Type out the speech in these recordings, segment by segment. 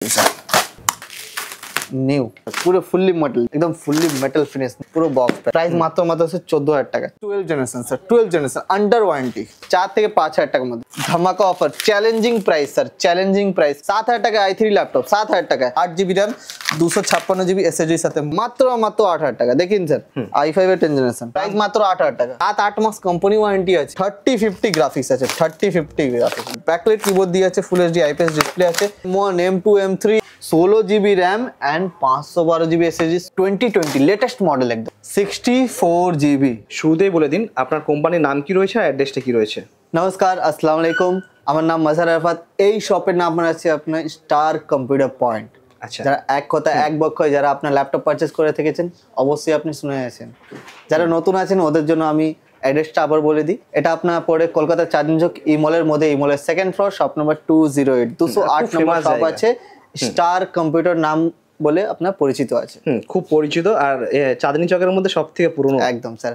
देखिए sir new পুরো fully metal একদম ফুললি মেটাল ফিনিশ পুরো বক্স প্রাইস মাত্র সে 14000 টাকা 12 generation sir 12 generation under warranty 4 থেকে 5000 টাকার মধ্যে ধামাকা offer challenging price sir challenging price 7000 টাকা i3 ল্যাপটপ 7000 টাকা 8GB RAM 256GB SSD এর সাথে মাত্র 8000 টাকা দেখেন স্যার i5 এর 10 জেনারেশন প্রাইস মাত্র 8000 টাকা 7-8 মাস কোম্পানি ওয়ারেন্টি আছে 30-50 গ্রাফিক্স আছে 30-50 গ্রাফিক্স ব্যাকলাইট কিবোর্ড দিয়ে আছে ফুল এইচডি আইপিএস ডিসপ্লে আছে M2 M3 16GB RAM and 512GB SSD 2020 latest model একদম 64GB শুরুতেই বলে দিন আপনার কোম্পানির নাম কি রয়েছে আর অ্যাড্রেসটা কি রয়েছে। নমস্কার আসসালামু আলাইকুম আমার নাম মাজহার আরাফাত এই শপের নাম আছে আপনার স্টার কম্পিউটার পয়েন্ট। আচ্ছা যারা এক কথা এক বক্ষয় যারা আপনার ল্যাপটপ পারচেজ করে থেকেছেন অবশ্যই আপনি শুনে আছেন, যারা নতুন আছেন ওদের জন্য আমি অ্যাড্রেসটা আবার বলে দিই। এটা আপনার পরে কলকাতা চাঁদনি চক ই মলের মধ্যে ই মলের সেকেন্ড ফ্লোর শপ নম্বর 208 208 নম্বর শপ আছে স্টার কম্পিউটার নাম বলে আপনার পরিচিত আছে। খুব পরিচিত আর চাঁদনি চকের মধ্যে সবথেকে পুরনো একদম স্যার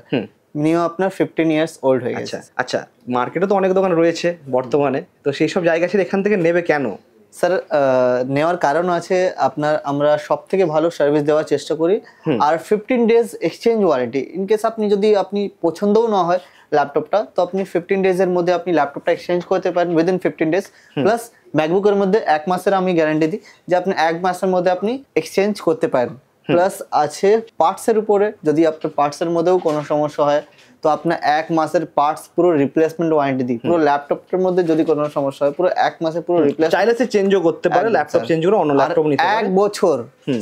মিনিমাম আপনার 15 ইয়ার্স ওল্ড হয়ে গেছে। আচ্ছা মার্কেটে তো অনেক দোকান রয়েছে বর্তমানে, তো সেই সব জায়গা ছিল এখান থেকে নেবে কেন? স্যার নেওয়ার কারণ আছে আপনার আমরা সব থেকে ভালো সার্ভিস দেওয়ার চেষ্টা করি আর 15 days exchange warranty in case আপনি যদি আপনি পছন্দও না হয় ল্যাপটপটা তো আপনি 15 ডেজের মধ্যে আপনি ল্যাপটপটা এক্সচেঞ্জ করতে পারেন উইদিন 15 ডেজ প্লাস ম্যাকবুকের মধ্যে 1 মাসের আমি গ্যারান্টি দিই যে আপনি 1 মাসের মধ্যে আপনি এক্সচেঞ্জ করতে পারেন। প্লাস আছে পার্টসের উপরে যদি আপনার পার্টসের মধ্যেও কোনো সমস্যা হয় তো আপনার 1 মাসের পার্টস পুরো রিপ্লেসমেন্ট ওয়ারেন্টি দিই। পুরো ল্যাপটপের মধ্যে যদি কোনো সমস্যা হয় পুরো 1 মাসে পুরো রিপ্লেস চাইলে সে চেঞ্জও করতে পারে, ল্যাপটপ চেঞ্জ করে অন্য ল্যাপটপ নিতে পারে। 1 বছর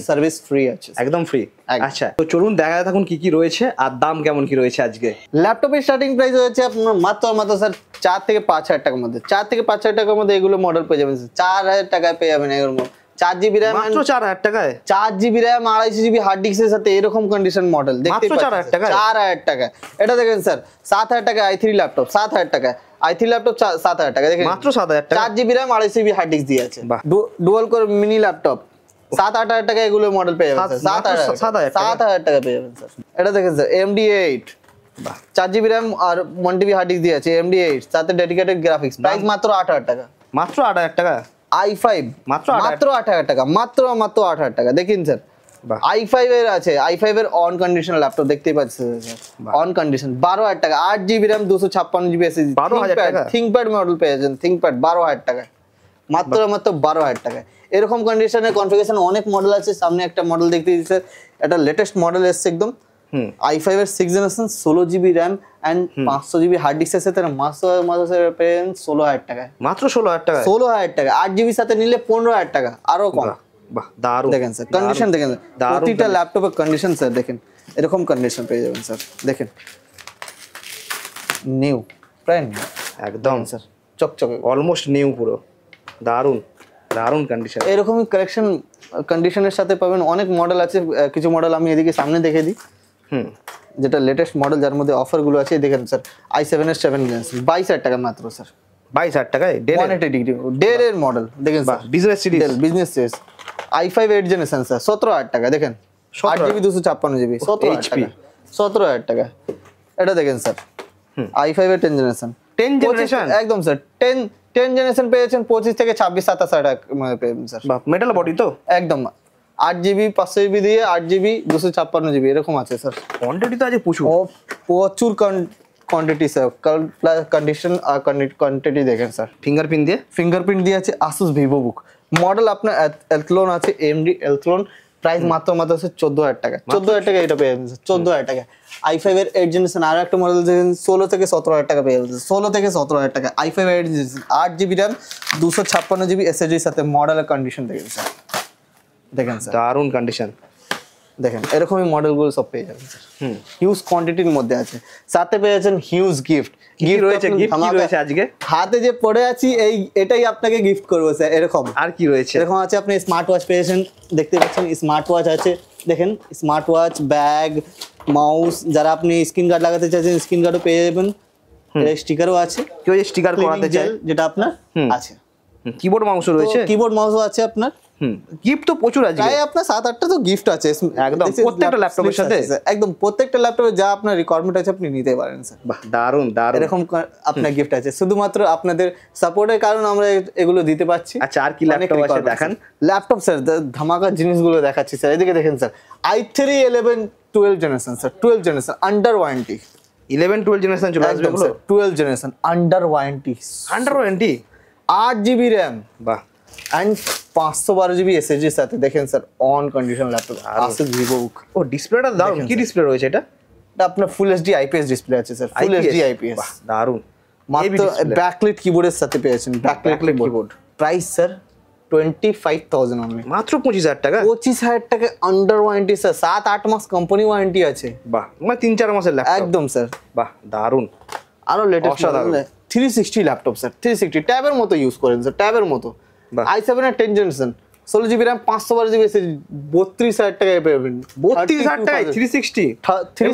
সার্ভিস ফ্রি আছে একদম ফ্রি। আচ্ছা তো চলুন দেখা যাক এখন কি কি রয়েছে আর দাম কেমন কি রয়েছে আজকে। ল্যাপটপের স্টার্টিং প্রাইস হচ্ছে আপনার মাত্র স্যার 4 থেকে 5000 টাকার মধ্যে 4 থেকে 5000 টাকার মধ্যে এগুলো মডেল পেয়ে যাবেন 4000 টাকায় পেয়ে যাবেন এগুলো 4GB RAM মাত্র 4000 টাকায় 4GB RAM 250GB হার্ড ডিস্কের সাথে এরকম কন্ডিশন মডেল দেখতে পাচ্ছেন 4000 টাকা 4000 টাকা। এটা দেখেন স্যার 7000 টাকা i3 ল্যাপটপ 7000 টাকা i3 ল্যাপটপ 7000 টাকা দেখেন মাত্র 7000 টাকা 4GB RAM 250GB hard disk দিয়ে আছে ডুয়াল কোর মিনি ল্যাপটপ 7-8000 টাকা এগুলো মডেল পেয়ে যাবেন স্যার 7000 টাকা পেয়ে যাবেন স্যার। এটা দেখেন স্যার MD8 4GB RAM আর 1TB হার্ড ডিস্ক দিয়ে আছে MD8 সাথে ডেডিকেটেড গ্রাফিক্স প্রাইস মাত্র 8000 টাকা মাত্র 8000 টাকা i5 মাত্র 8000 টাকা মাত্র 8000 টাকা দেখেন স্যার i5 এর আছে i5 এর অন কন্ডিশন ল্যাপটপ দেখতেই পাচ্ছেন অন কন্ডিশন 12000 টাকা 8GB RAM 256GB SSD 12000 টাকা থিংকপ্যাড মডেল পেয়ে যাবেন থিংকপ্যাড 12000 টাকা মাত্র 12000 টাকা। এরকম কন্ডিশনে কনফিগারেশন অনেক মডেল আছে, সামনে একটা মডেল দেখতে দিচ্ছে এটা লেটেস্ট মডেল এসেছে একদম i5 এর 6 generation 16GB RAM and 500GB hard ডিস্কের সাথে মাত্র পেন 16000 টাকা মাত্র 16000 টাকা 8GB সাথে নিলে 15000 টাকা আরো কম। বাহ দারুণ দেখেন স্যার কন্ডিশন দেখেন প্রতিটা ল্যাপটপের কন্ডিশন স্যার দেখেন এরকম কন্ডিশন পেয়ে যাবেন স্যার দেখেন নিউ প্রায় নিউ একদম স্যার চকচকে অলমোস্ট নিউ পুরো দারুণ দারুণ কন্ডিশন। এরকমই কালেকশন কন্ডিশনের সাথে পাবেন অনেক মডেল আছে, কিছু মডেল আমি এদিকে সামনে দেখে দিই যেটা লেটেস্ট মডেল যার মধ্যে অফার গুলো আছে দেখেন স্যার i7 এর 7 জেনারেশন 22000 টাকা মাত্র স্যার 22000 টাকায় ডেল 180 ডিগ্রি ডেল এর মডেল দেখেন sir business series business series i5 8 generation sir 17000 টাকা দেখেন 8GB 256GB 17000 টাকা 17000 টাকা। এটা দেখেন স্যার i5 এর 10 জেনারেশন একদম স্যার 10 জেনারেশন পেয়েছেন 25 থেকে 26 27 টাকা পেয়েছেন স্যার মেটাল বডি তো একদম 8GB 500GB দিয়ে 8GB 256GB এরকম আছে স্যার। কোয়ান্টিটি তো আছে প্রচুর কোয়ান্টিটি স্যার কন্ডিশন আর কোয়ান্টিটি দেখেন স্যার। ফিঙ্গারপ্রিন্ট দিয়ে আছে Asus VivoBook মডেল আপনার এলথলন আছে AMD এলথলন প্রাইস মাত্র 14000 টাকা 14000 টাকা এটা পেয়ে যাবেন 14000 টাকা। i5 এর 8 জেনারেশন আর একটা মডেল দেখেন 16 থেকে 17000 টাকা পেয়ে যাবেন 16 থেকে 17000 টাকা i5 8 generation 8GB RAM 256GB SSD এর সাথে মডেলের কন্ডিশন দেখেন স্যার দেখেন স্যার দারুণ কন্ডিশন দেখেন এরকমই মডেলগুলো সব পেয়ে যাবেন স্যার হিউজ কোয়ান্টিটির মধ্যে আছে সাথে পেয়ে যাচ্ছেন হিউজ গিফট রয়েছে আজকে হাতে যে পড়ে আছি এটাই আপনাকে গিফট করবো স্যার। এরকম আর কি রয়েছে এরকম আছে আপনি স্মার্ট ওয়াচ পেয়েছেন দেখতে পাচ্ছেন স্মার্ট ওয়াচ আছে দেখেন স্মার্ট ওয়াচ ব্যাগ মাউস যারা আপনি স্ক্রিন গার্ড লাগাতে চাইছেন স্ক্রিন গার্ডও পেয়ে যাবেন স্টিকারও আছে কেউ স্টিকার করাতে চায় যেটা আপনার আছে কিবোর্ড মাউসও রয়েছে কিবোর্ড মাউসও আছে আপনার গিফট তো প্রচুর আছে। প্রায় আপনার 7-8টা তো গিফট আছে একদম, প্রত্যেকটা ল্যাপটপের সাথে। একদম প্রত্যেকটা ল্যাপটপে যা আপনার রিকোয়ারমেন্ট আছে আপনি নিতে পারেন স্যার। বাহ, দারুন দারুন। এরকম আপনার গিফট আছে, শুধুমাত্র আপনাদের সাপোর্টের কারণে আমরা এগুলো দিতে পারছি। আচ্ছা, আর কি ল্যাপটপ আছে দেখান। ল্যাপটপ স্যার ধামাকার জিনিসগুলো দেখাচ্ছি স্যার, এদিকে দেখেন sir. i3 11 12 generation sir, 12 generation under warranty. 11-12 generation চলে আসবে এগুলো। 12 generation under warranty. Under warranty. 8GB RAM বাহ, এন্ড 512GB SSD এর সাথে দেখেন sir, on condition laptop Asus VivoBook। ও ডিসপ্লেটা দারুন। কি ডিসপ্লে রয়েছে এটা? এটা আপনার ফুল HD IPS ডিসপ্লে আছে স্যার, ফুল HD IPS। বাহ, দারুন। মাত্র ব্যাকলাইট কিবোর্ডের সাথে পেয়েছেন, backlight keyboard. Price sir 25,000 only, মাত্র 25,000 টাকা। 25,000 টাকা আন্ডার ওয়ারেন্টি স্যার, 7-8 মাস কোম্পানি ওয়ারেন্টি আছে। বাহ, মানে 3-4 মাসের ল্যাপটপ। একদম স্যার। বাহ, দারুন। আরো লেটেস্ট 360 ল্যাপটপ স্যার, 360 ট্যাবের মতো ইউজ করেন স্যার, ট্যাবের মতো। i7 এর 10 generation, 16GB RAM, 512GB SSD, 32,000 টাকায় পাবেন। 32,000 টাকায় 360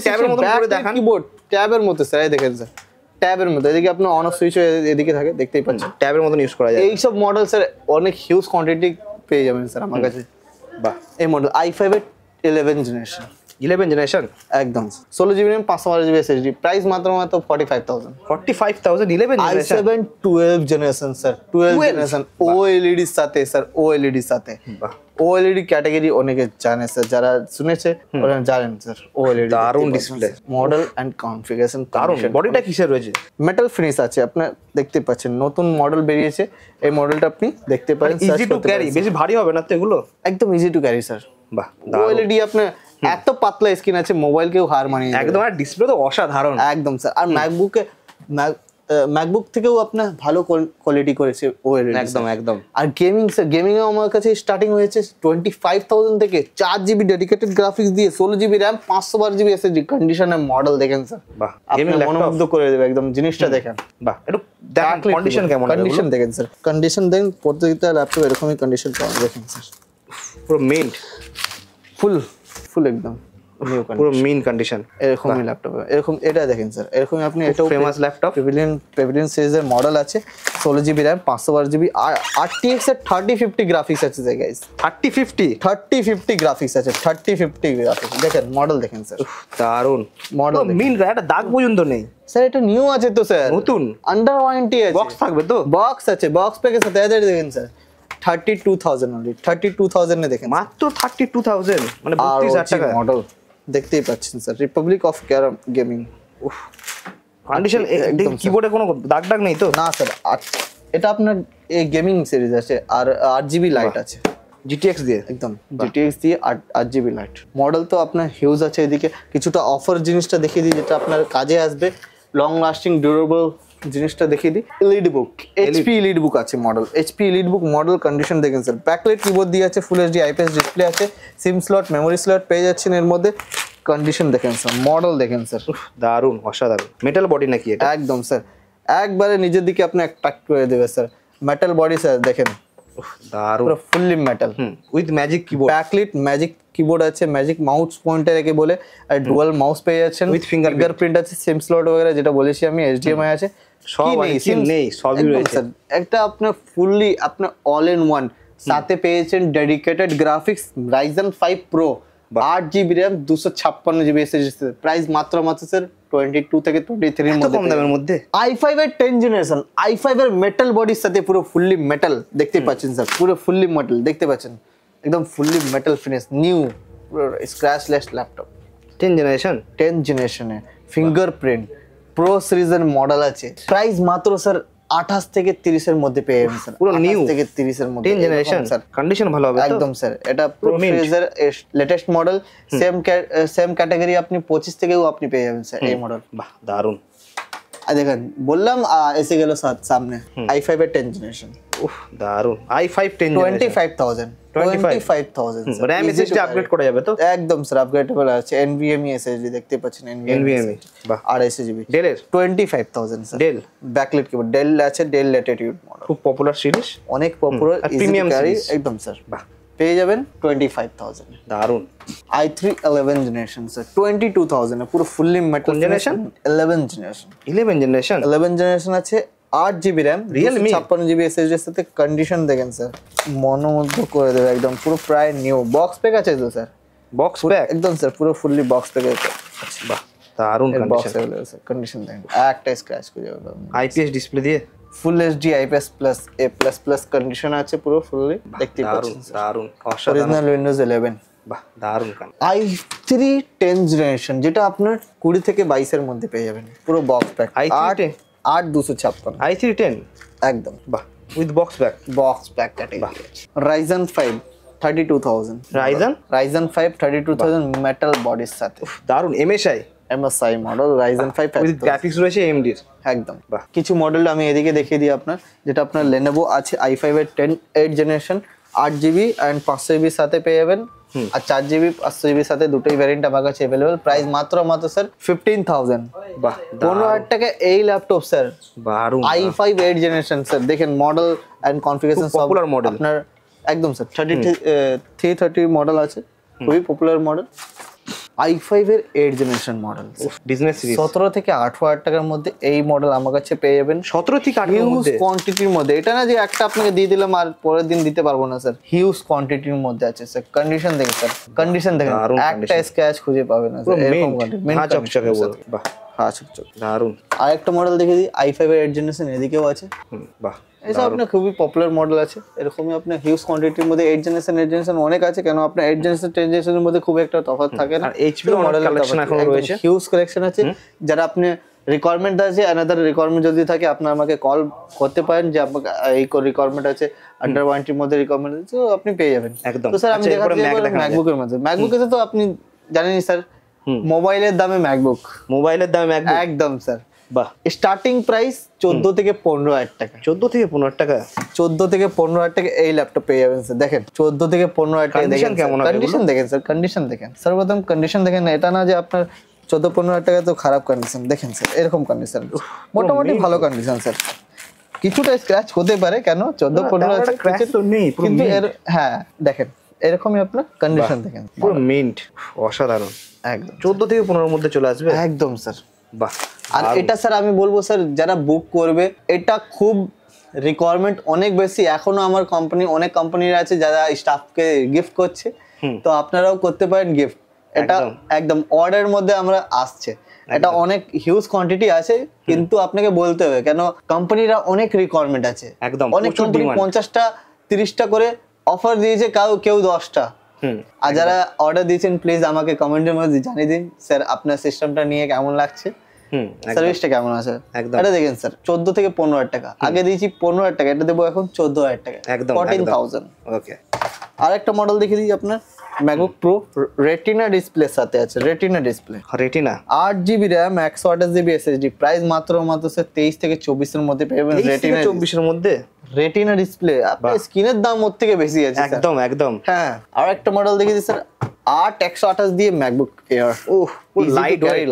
ট্যাবের মতো করে দেখান। কিবোর্ড ট্যাবের মতো স্যার, এই দেখেন স্যার, ট্যাবের মতো। এদিকে আপনার অন অফ সুইচ এদিকে থাকে, দেখতেই পাচ্ছেন। ট্যাবের মতো ইউজ করা যায়। এইসব মডেল স্যার অনেক হিউজ কোয়ান্টিটি পেয়ে যাবেন স্যার আমার কাছে। বাহ, এই মডেল i5 এর 11 জেনারেশন। 11 জেনারেশন একদম 16GB RAM, 512GB SSD, price মাত্র 45,000। 45,000 11 generation. i7 12 generation sir, 12 generation OLED এর সাথে স্যার, OLED এর সাথে। বাহ, OLED ক্যাটাগরি অনেকে জানে স্যার, যারা শুনেছে ওরা জানেন স্যার। OLED দারুন ডিসপ্লে। মডেল এন্ড কনফিগারেশন দারুন। বডিটা কিসের রয়েছে? মেটাল ফিনিশ আছে, আপনার দেখতে পাচ্ছেন। নতুন মডেল বেরিয়েছে, এই মডেলটা আপনি দেখতে পারেন, ইজি টু ক্যারি, বেশি ভারী হবে না তো এগুলো? একদম ইজি টু ক্যারি স্যার। বাহ, OLED আপনার এত পাতলা স্ক্রিন আছে, মোবাইল কেও হার মানিয়ে দেবে। একদম। আর ডিসপ্লে তো অসাধারণ। একদম স্যার। আর ম্যাকবুক থেকেও আপনার ভালো কোয়ালিটি করেছে OLED। একদম একদম। আর গেমিং স্যার, গেমিং এ আমার কাছে স্টার্টিং হয়েছে 25,000 থেকে, 4GB ডেডিকেটেড গ্রাফিক্স দিয়ে, 16GB RAM, 512GB SSD কন্ডিশনের মডেল দেখেন স্যার। বাহ, আপনি মনোমুগ্ধ করে দেবে একদম জিনিসটা দেখেন। বাহ, একটু দেখেন কন্ডিশন কেমন। কন্ডিশন দেখেন স্যার, কন্ডিশন দেখেন। প্রত্যেকটা ল্যাপটপ এরকমই কন্ডিশন পাবেন, দেখেন স্যার। পুরো মিন্ট, ফুল একদম নিউ পুরো মিন কন্ডিশন। এরকমই ল্যাপটপ, এরকম এটা দেখেন স্যার, এরকম আপনি এটাও ফেমাস ল্যাপটপ। পেভিলিয়ন সিরিজের মডেল আছে, 16GB RAM, 512GB, আর RTX এর 3050 গ্রাফিক্স আছে গাইস। 3050 গ্রাফিক্স আছে, 3050 গ্রাফিক্স দেখেন, মডেল দেখেন স্যার। দারুন মডেল মিন, একটা দাগ পর্যন্ত নেই স্যার। এটা নিউ আছে তো স্যার, নতুন আন্ডার ওয়ারেন্টি আছে। বক্স থাকবে তো? বক্স আছে, বক্স প্যাকেজ সাথে এদের দেখেন স্যার। 32,000 অনলি, 32,000 এ দেখেন মাত্র 32,000, মানে 32,000 টাকা মডেল। দেখতেই পাচ্ছেন sir, Republic of gaming. Condition একদম। কিবোর্ডে কোনো দাগ দাগ নেই তো? না স্যার, এটা আপনার এই গেমিং সিরিজ আছে, আর 8GB লাইট আছে, GTX দিয়ে। একদম GTX দিয়ে 8GB লাইট। মডেল তো আপনার হিউজ আছে। এদিকে কিছুটা অফার জিনিসটা দেখিয়ে দিই, যেটা আপনার কাজে আসবে, লং লাস্টিং ডিউরেবল জিনিসটা দেখিয়ে দিই। এলইডি বুক, HP এলইডি বুক আছে মডেল, HP এলইডি বুক মডেল কন্ডিশন দেখেন স্যার। ব্যাকলাইট কিবোর্ড দিয়ে আছে, ফুল HD IPS ডিসপ্লে আছে, সিম স্লট, মেমোরি স্লট পেয়ে যাচ্ছেন এর মধ্যে। কন্ডিশন দেখেন স্যার, মডেল দেখেন স্যার। দারুন, অসাধারণ। মেটাল বডি নাকি এটা? একদম স্যার, একবারে নিজের দিকে আপনি অ্যাট্রাক্ট করে দেবে স্যার। মেটাল বডি স্যার দেখেন, দারুন, পুরো fully metal, with magic keyboard. Backlight magic keyboard আছে, ম্যাজিক মাউস পয়েন্টার একে বলে, আর ডুয়াল মাউস পেয়ে যাচ্ছেন, উইথ ফিঙ্গারপ্রিন্ট আছে, সিম স্লট বগেরা যেটা বলেছি আমি, HDMI আছে, সব নেই, সবই রয়েছে স্যার। একটা আপনার ফুললি আপনার অল ইন ওয়ান, সাথে পেয়েছেন dedicated graphics, Ryzen 5 Pro, 8GB RAM, 256GB SSD। Price মাত্র স্যার 22 থেকে 23 এর মধ্যে, কম দামের মধ্যে। i5 এর 10 জেনারেশন, i5 এর মেটাল বডির সাথে পুরো ফুললি মেটাল দেখতে পাচ্ছেন স্যার, পুরো ফুললি মেটাল দেখতে পাচ্ছেন, একদম fully metal finish, new scratchless laptop. 10 generation, 10 জেনারেশনে ফিঙ্গারপ্রিন্ট প্রো সিরিজের মডেল আছে। প্রাইস মাত্র স্যার 28 থেকে 30 এর মধ্যে পেয়ে যাবেন স্যার, পুরো নিউ থেকে 30 এর মধ্যে, 10 জেনারেশন স্যার। কন্ডিশন ভালো হবে তো? একদম স্যার, এটা প্রো সিরিজের লেটেস্ট মডেল, সেম ক্যাটাগরি, আপনি 25 থেকেও আপনি পেয়ে যাবেন স্যার এই মডেল। বাহ, দারুন। আর দেখেন বললাম এসে গেল সামনে i5 এর 10 জেনারেশন। দারুন। i5 10 25,000 RAM SSD আপগ্রেড করা যাবে তো? একদম স্যার, আপগ্রেডেবল আছে, NVMe SSD দেখতে পাচ্ছেন, NVMe। বাহ, 250GB ডেলের 25,000 sir. Dell backlight keyboard, Dell আছে, ডেল ল্যাটিটিউড মডেল, খুব পপুলার সিরিজ, অনেক পপুলার, প্রিমিয়াম সিরিজ একদম স্যার। বাহ, পেয়ে যাবেন 25,000। দারুন। i3 11 জেনারেশন স্যার, 22,000 পুরো fully metal generation? 11 generation. 11 generation 11 generation আছে, 8 GB RAM, Realme? 56 GB SSD এর সাথে কন্ডিশন দেখেন স্যার, মনোমুগ্ধ করে দেবে একদম, পুরো প্রায় নিউ। বক্স প্যাক আছে তো স্যার? বক্স প্যাক একদম স্যার, পুরো ফুললি বক্স প্যাক আছে। বাহ দারুন box condition. Available sir, condition দেখেন, একটা স্ক্র্যাচ করে যাবে। আইপিএস ডিসপ্লে দিয়ে full HD IPS plus A++ condition আছে পুরো ফুললি, দেখতে দারুন পাচ্ছেন। দারুন অসাধারণ। অরিজিনাল উইন্ডোজ 11 বাহ দারুন কান। i3 10th জেনারেশন, যেটা আপনার 20 থেকে 22 এর মধ্যে পেয়ে যাবেন, পুরো বক্স প্যাক। i3 8256 i3 10 একদম বাহ with box pack. Box pack category. Ryzen 5 32000, Ryzen 5 32000 metal বডির সাথে, দারুন MSI MSI model Ryzen 5 with graphics রয়েছে AMD এর। একদম। বাহ। কিছু মডেল আমি এদিকে দেখিয়ে দিই আপনার, যেটা আপনার Lenovo আছে i5 এর 8th generation, 8GB and 500GB সাথে পেয়ে যাবেন, আর 4GB 500GB সাথে দুটোই ভ্যারিয়েন্ট আমার কাছে अवेलेबल। প্রাইস মাত্র স্যার 15000। বাহ 15000 টাকা এই ল্যাপটপ স্যার, দারুন i5 8th জেনারেশন স্যার। দেখেন মডেল এন্ড কনফিগারেশন সব popular model। আপনার একদম স্যার 330 মডেল আছে, খুবই পপুলার মডেল। i5 এর 8th generation model, business series 17 থেকে 18000 টাকার মধ্যে এই মডেল আমার কাছে পেয়ে যাবেন 17 থেকে 18 এর হিউজ মধ্যে। কোয়ান্টিটির মধ্যে। এটা না যে একটা আপনাকে দিয়ে দিলাম আর পরের দিন দিতে পারবো না স্যার, হিউজ কোয়ান্টিটির মধ্যে আছে স্যার। কন্ডিশন দেখেন স্যার, কন্ডিশন দেখেন, দারুণ একটা condition। স্ক্র্যাচ খুঁজে পাবেন না স্যার, এরকম মিন্ট হ্যাঁ চকচকে বল। বাহ হ্যাঁ চকচক। দারুন আরেকটা মডেল দেখে দিই, i5 এর 8th জেনারেশন, এদিকেও আছে। বাহ এইসব আপনার খুবই পপুলার মডেল আছে, এরকমই আপনার হিউজ কোয়ান্টিটির মধ্যে 8th জেনারেশন অনেক আছে, কেন আপনার 8th জেনারেশন 10th জেনারেশনের মধ্যে খুব একটা তফাৎ থাকে না। আর HP এর অনেক কালেকশন এখন রয়েছে, হিউজ কালেকশন আছে। যারা আপনি রিকোয়ারমেন্ট আছে, অ্যানাদার রিকোয়ারমেন্ট যদি থাকে, আপনার আমাকে কল করতে পারেন যে আপনাকে এই রিকোয়ারমেন্ট আছে, আন্ডার ওয়ারেন্টির মধ্যে রিকোয়ারমেন্ট আছে, তো আপনি পেয়ে যাবেন। একদম। তো স্যার আমি আচ্ছা, এরপরে দেখাচ্ছি ম্যাকবুকের মধ্যে। ম্যাকবুকে তো আপনি জানেনই স্যার, মোবাইলের দামে ম্যাকবুক, মোবাইলের দামে ম্যাকবুক একদম স্যার। বাহ স্টার্টিং প্রাইস 14 থেকে 15000 টাকা। 14 থেকে 15 টাকা 14 থেকে 15000 টাকা এই ল্যাপটপ পেয়ে যাবেন স্যার। দেখেন 14 থেকে 15000 টাকা। Condition কেমন হবে কন্ডিশন দেখেন স্যার, কন্ডিশন দেখেন সর্বপ্রথম, কন্ডিশন দেখেন। এটা না যে আপনার 14-15,000 টাকা তো খারাপ কন্ডিশন, দেখেন স্যার এরকম কন্ডিশন, মোটামুটি ভালো কন্ডিশন স্যার। কিছুটা স্ক্র্যাচ হতে পারে, কেন 14-15,000 ক্র্যাশ তো নেই পুরো কিন্তু mint। এর হ্যাঁ দেখেন এরকমই আপনার কন্ডিশন দেখেন পুরো মিন্ট অসাধারণ। একদম 14 থেকে 15 এর মধ্যে চলে আসবে। একদম স্যার। বাহ আর এটা স্যার আমি বলবো স্যার, যারা বুক করবে, এটা খুব রিকোয়ারমেন্ট অনেক বেশি। এখনো আমার কোম্পানি, অনেক কোম্পানির আছে যারা স্টাফকে গিফট করছে, তো আপনারাও করতে পারেন গিফট। এটা একদম অর্ডারের মধ্যে আমরা আসছে, এটা অনেক হিউজ কোয়ান্টিটি আছে, কিন্তু আপনাকে বলতে হবে, কেন কোম্পানিরা অনেক রিকোয়ারমেন্ট আছে, একদম অনেক কোম্পানি 50টা 30টা করে অফার দিয়েছে, কেউ 10টা। আর যারা অর্ডার দিয়েছেন, প্লিজ আমাকে কমেন্টের মধ্যে জানিয়ে দিন স্যার আপনার সিস্টেমটা নিয়ে কেমন লাগছে, সার্ভিসটা কেমন আছে। এটা দেখেন স্যার 14 থেকে 15000 টাকা, আগে দিয়েছি 15000 টাকা, এটা দেবো এখন 14000 টাকা, একদম 14000। ওকে। আরেকটা মডেল দেখিয়ে দিই আপনার, ম্যাকবুক প্রো রেটিনা ডিসপ্লে সাথে আছে, retina display, retina 8GB RAM 128GB SSD। Price মাত্র স্যার 23 থেকে 24 এর মধ্যে পেয়ে যাবেন। রেটিনা 24 এর মধ্যে রেটিনা ডিসপ্লে, আপনার স্ক্রিনের দাম ওর থেকে বেশি আছে স্যার। একদম একদম। হ্যাঁ, আর একটা মডেল দেখিয়ে দিই স্যার, 8128 দিয়ে ম্যাকবুক এয়ার। ওহ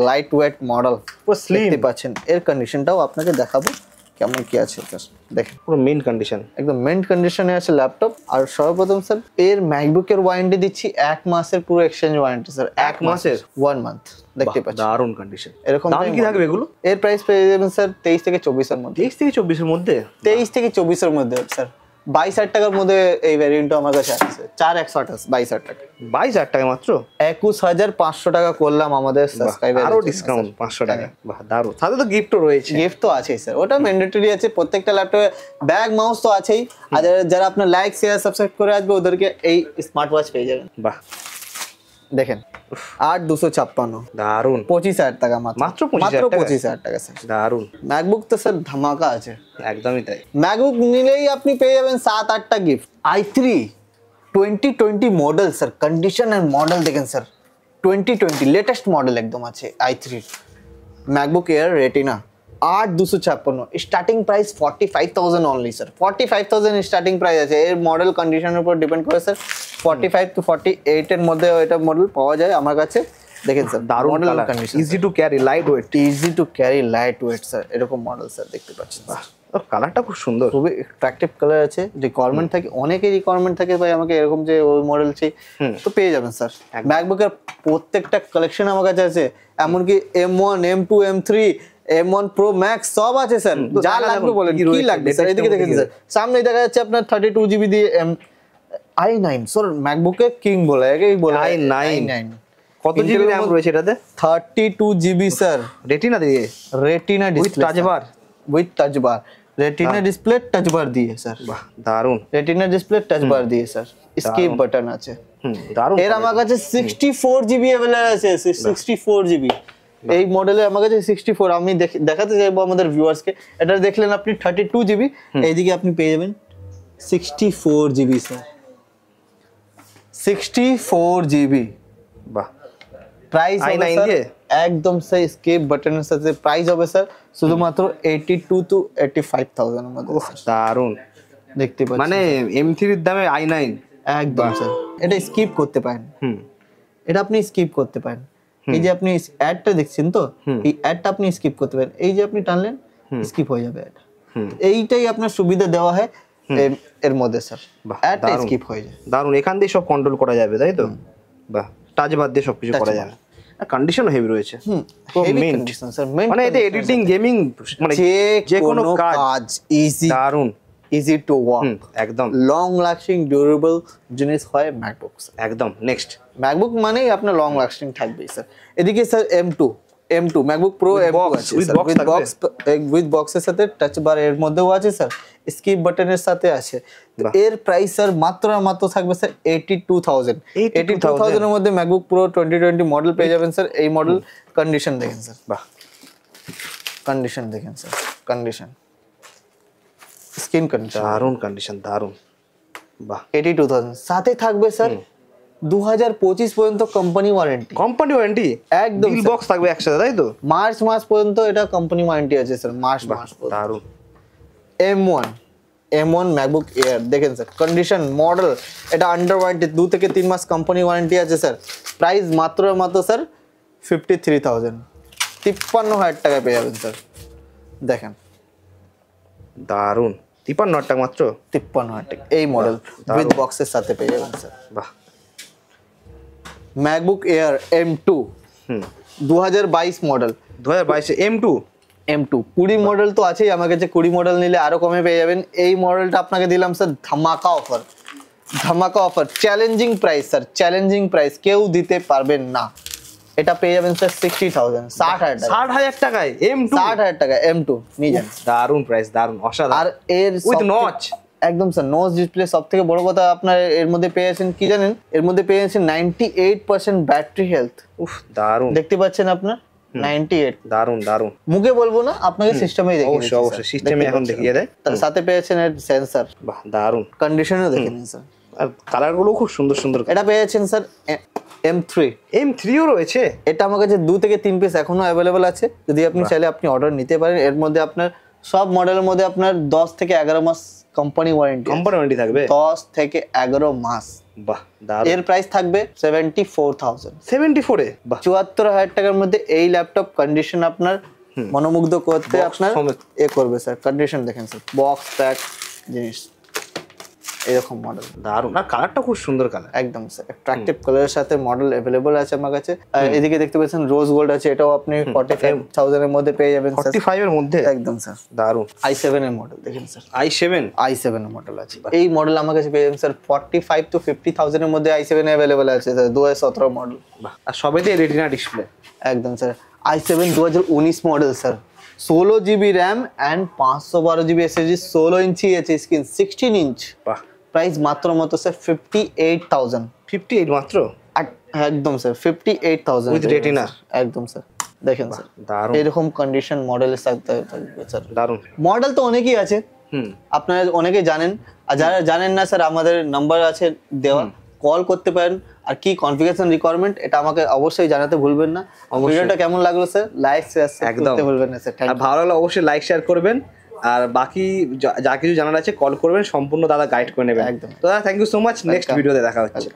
লাইট ওয়েট মডেল, পুরো স্লিম। দেখতে পাচ্ছেন, এর কন্ডিশনটাও আপনাকে দেখাবো কেমন কি আছে স্যার। দেখেন পুরো মেইন কন্ডিশন, একদম মেন্ট কন্ডিশনে আছে ল্যাপটপ। আর সর্বপ্রথম স্যার এর ম্যাকবুকের ওয়ারেন্টি দিচ্ছি 1 মাসের পুরো এক্সচেঞ্জ ওয়ারেন্টি স্যার। 1 মাসের 1 মান্থ, দেখতে পাচ্ছেন দারুণ কন্ডিশন। এরকম দাম কি থাকবে এগুলো? এর প্রাইস পেয়ে যাবেন স্যার 23 থেকে 24 এর মধ্যে। 23 থেকে 24 এর মধ্যে, 23 থেকে 24 এর মধ্যে স্যার। 22000 টাকার মধ্যে এই ভ্যারিয়েন্টটা আমার কাছে আছে, 4128 22000 টাকা। 22000 টাকা মাত্র, 21500 টাকা করলাম আমাদের সাবস্ক্রাইবার, আরো ডিসকাউন্ট 500 টাকা। বাহ দারুণ, সাথে তো গিফটও রয়েছে। গিফট তো আছেই স্যার, ওটা ম্যান্ডেটরি আছে প্রত্যেকটা ল্যাপটপে। ব্যাগ মাউস তো আছেই, আর যারা আপনার লাইক শেয়ার সাবস্ক্রাইব করে আসবে, ওদেরকে এই স্মার্ট ওয়াচ পেয়ে যাবেন। বাহ দেখেন 8256, দারুণ, 25000 টাকা মাত্র, মাত্র 25000 টাকা স্যার। দারুণ, ম্যাকবুক তো স্যার ধামাকা আছে, একদমই তাই। ম্যাকবুক নিলেই আপনি পেয়ে যাবেন 7-8টা gift. i3 2020 model sir, condition and model দেখেন স্যার, 2020 লেটেস্ট মডেল একদম আছে i3 MacBook Air Retina 8256। Starting price 45000 only sir, 45000 starting price আছে। এর মডেল কন্ডিশনের উপর ডিপেন্ড করে স্যার, 45 to 48 এর মধ্যে এটা মডেল পাওয়া যায় আমার কাছে। দেখেন স্যার দারুণ colour, condition, easy to carry, light weight, easy to carry, light weight sir, এরকম মডেল স্যার দেখতে পাচ্ছেন। কালারটা খুব সুন্দর, খুবই অ্যাট্রাকটিভ কালার আছে। রিকোয়ারমেন্ট থাকে, অনেকেই রিকোয়ারমেন্ট থাকে ভাই আমাকে এরকম যে ওই মডেল চাই, তো পেয়ে যাবেন স্যার। ম্যাকবুকের প্রত্যেকটা কালেকশন আমার কাছে আছে, এমনকি M1 M2 M3 M1 Pro Max সব আছে স্যার, যা লাগবে বলেন, কি লাগবে স্যার এদিকে দেখেন স্যার, সামনে দেখা যাচ্ছে আপনার 32GB দিয়ে i9 স্যার ম্যাকবুকে কিং বলে একেই বলে i9 কত জিবি র‍্যাম রয়েছে এটাতে? 32GB স্যার, রেটিনা দিয়ে, retina with display, touch bar, with touch bar, retina display touch বার দিয়ে স্যার, বাহ দারুন, রেটিনা ডিসপ্লে টাচ বার দিয়ে স্যার, স্কিপ বাটন আছে, দারুন। এর আমার কাছে 64GB अवेलेबल আছে, 64GB এই মডেলে আমার কাছে 64, আমি দেখাতে চাইবো আমাদের ভিউয়ার্সকে, এটা দেখলেন আপনি 32GB, এইদিকে আপনি পেয়ে যাবেন 64GB স্যার, 64GB, বাহ। প্রাইস হবে স্যার একদম সেই স্কেপ বাটনের সাথে, প্রাইস হবে স্যার শুধুমাত্র 82 to 85,000 এর মধ্যে। দারুন, দেখতে পাচ্ছেন মানে M3 এর দামে i9, একদম স্যার, এটা স্কিপ করতে পারেন, এটা আপনি স্কিপ করতে পারেন, এই যে আপনি অ্যাডটা দেখছেন তো, এই অ্যাডটা আপনি স্কিপ করতে পারেন, এই যে আপনি টানলেন স্কিপ হয়ে যাবে অ্যাড, এইটাই আপনার সুবিধা দেওয়া হয় এর মধ্যে স্যার, অ্যাডটা স্কিপ হয়ে যায়। দারুন, এখান দিয়ে সব কন্ট্রোল করা যাবে তাই তো? বাহ, টাচ বাদ দিয়ে সবকিছু করা যাবে, কন্ডিশন হেভি রয়েছে, হেভি কন্ডিশন স্যার, মানে এতে এডিটিং, গেমিং, মানে যে কোনো কাজ ইজি, দারুন, ইজি টু ওয়ার্ক, একদম লং লাস্টিং ডিউরেবল জিনিস হয় ম্যাকবুক, একদম। নেক্সট ম্যাকবুক মানেই আপনার লং লাস্টিং থাকবেই স্যার। এদিকে sir M2 MacBook pro with বক্সের সাথে টাচ বার এর মধ্যেও আছে স্যার, স্কিপ বাটনের সাথে আছে, এর প্রাইস স্যার মাত্র থাকবে স্যার 82,000, 82,000 এর মধ্যে ম্যাকবুক প্রো 2020 মডেল পেয়ে যাবেন স্যার। এই মডেল কন্ডিশন দেখেন স্যার, বাহ, কন্ডিশন দেখেন স্যার, কন্ডিশন স্ক্রিন কন্ডিশন দারুন, কন্ডিশন দারুন, বাহ। 82,000 সাথে থাকবে স্যার 2025 পর্যন্ত কোম্পানি ওয়ারেন্টি, কোম্পানি ওয়ারেন্টি একদম, বিল বক্স থাকবে একসাথে তাই তো? মার্চ মাস পর্যন্ত এটা কোম্পানি ওয়ারেন্টি আছে স্যার, মার্চ মাস পর্যন্ত। দারুন, M1 ম্যাকবুক এয়ার দেখেন স্যার, কন্ডিশন মডেল, এটা আন্ডার ওয়ারেন্টি, 2 থেকে 3 মাস কোম্পানি ওয়ারেন্টি আছে স্যার, প্রাইস মাত্র স্যার 53,000, 53,000 টাকা পেয়ে যাবেন স্যার। দেখেন দারুন, 53,000 টাকা মাত্র, 53,000 টাকা এই মডেল উইথ বক্সের সাথে পেয়ে যাবেন স্যার। বাহ। MacBook air M2 2022 model, 2022 M2 20 model তো আছেই আমার কাছে, 20 মডেল নিলে আরো কমে পেয়ে যাবেন। এই মডেলটা আপনাকে দিলাম স্যার ধামাকা অফার, ধামাকা offer, challenging price sir, challenging price, কেউ দিতে পারবেন না। এটা পেয়ে যাবেন স্যার 60,000, 60,000 টাকায় M2, 60,000 টাকা M2 নিয়ে যান। দারুন প্রাইস, দারুন, অসাধারণ। আর এর উইথ নচ, একদম স্যার নোজ ডিসপ্লে, সব থেকে বড় কথা আপনার এর মধ্যে পেয়ে যাচ্ছেন কি জানেন, এর মধ্যে পেয়ে যাচ্ছেন 98% ব্যাটারি হেলথ। উফ দারুন, দেখতে পাচ্ছেন আপনার 98, দারুন দারুন, মুখে বলবো না, আপনাকে সিস্টেমেই দেখিয়ে দিচ্ছি। অবশ্যই সিস্টেমে এখন দেখিয়ে দেয়। তার সাথে পেয়ে যাচ্ছেন এর সেন্সর, বাহ দারুন, কন্ডিশনও দেখে নিন স্যার, আর কালারগুলো খুব সুন্দর সুন্দর। এটা পেয়ে যাচ্ছেন স্যার M3ও রয়েছে, এটা আমার কাছে 2 থেকে 3 পিস এখনো অ্যাভেলেবল আছে, যদি আপনি চাইলে আপনি অর্ডার নিতে পারেন। এর মধ্যে আপনার সব মডেলের মধ্যে আপনার 10 থেকে 11 মাস কোম্পানি ওয়ারেন্টি, থাকবে 10 থেকে 11 মাস। বাহ দারুন, এর প্রাইস থাকবে 74,000, 74 এ, বাহ 74,000 টাকার মধ্যে এই ল্যাপটপ কন্ডিশন আপনার মনোমুগ্ধ করতে আপনার করবে স্যার। কন্ডিশন দেখেন স্যার, বক্স প্যাক জিনিস, এরকম মডেল দারুন, আর কালারটা খুব সুন্দর কালার, একদম স্যার অ্যাট্রাকটিভ কালারের সাথে মডেল अवेलेबल আছে আমার কাছে। আর এদিকে দেখতে পাচ্ছেন রোজ গোল্ড আছে, এটাও আপনি 45,000 এর মধ্যে পেয়ে যাবেন স্যার, 45 এর মধ্যে, একদম স্যার। দারুন, i7 এর মডেল দেখেন স্যার, i7 এর মডেল আছে, এই মডেল আমার কাছে পেয়ে যাবেন স্যার 45 to 50,000 এর মধ্যে i7 अवेलेबल আছে স্যার, 2017 মডেল, বাহ। আর সবেতে রেটিনা ডিসপ্লে, একদম sir. i7 2019 model sir, 16GB RAM and 512GB SSD, 16 ইঞ্চি আছে স্ক্রিন, 16 ইঞ্চ, বাহ। প্রাইস মাত্র স্যার 58,000, 58 মাত্র, একদম স্যার 58,000 উইথ রেটিনা, একদম স্যার। দেখেন স্যার দারুন, এরকম কন্ডিশন মডেলের সাথে থাকবে স্যার। দারুন, মডেল তো অনেকই আছে, আপনারা অনেকেই জানেন, আর যারা জানেন না স্যার আমাদের নাম্বার আছে দেওয়া, কল করতে পারেন। আর কি কনফিগারেশন রিকোয়ারমেন্ট এটা আমাকে অবশ্যই জানাতে ভুলবেন না। ভিডিওটা কেমন লাগলো স্যার, লাইক শেয়ার করতে ভুলবেন না স্যার। আর ভালো লাগলে অবশ্যই লাইক শেয়ার করবেন, আর বাকি যা কিছু জানার আছে কল করবেন, সম্পূর্ণ দাদা গাইড করে নেবেন। একদম। তো দাদা thank you so much, next ভিডিওতে দেখা হচ্ছে।